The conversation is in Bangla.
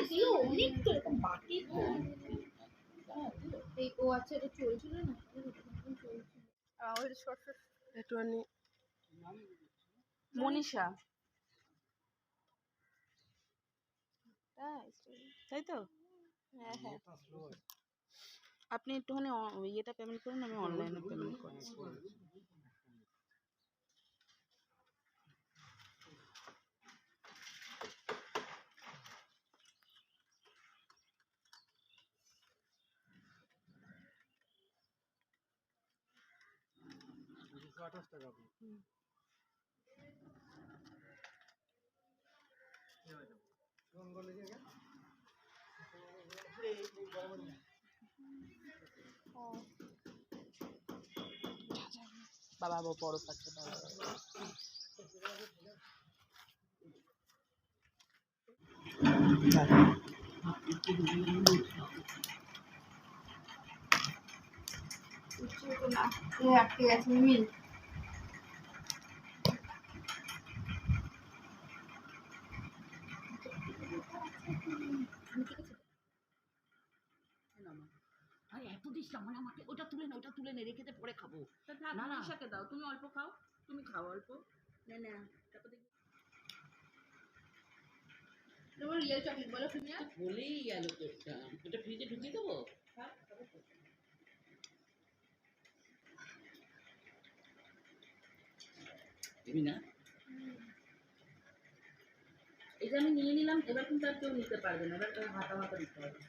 দিও অনেক তো এরকম বাটি তো এই ও আচ্ছা এটা চলছিল না চলছিল ওই শর্ট শর্ট একটুখানি মনীষা, তাই তো? হ্যাঁ হ্যাঁ আপনি একটুখানি ইয়েটা পেমেন্ট করুন, আমি অনলাইনে পেমেন্ট করছি। বাবা বড় পাচ্ছে আটকে গেছে মিল এত দিস না মানে আমাকে ওটা তুলে নে রেখে দে পরে খাবো না মনীষাকে দাও তুমি অল্প খাও তুমি খাও অল্প না না তারপর দেখি তোমার রিয়েল চকলেট বলো তুমি বলেই গেল তোরটা এটা ফ্রিজে ঢুকিয়ে দেবো দিবি না এটা আমি নিয়ে নিলাম এবার কিন্তু আর কেউ নিতে পারবে না এবার হাতা দিতে হবে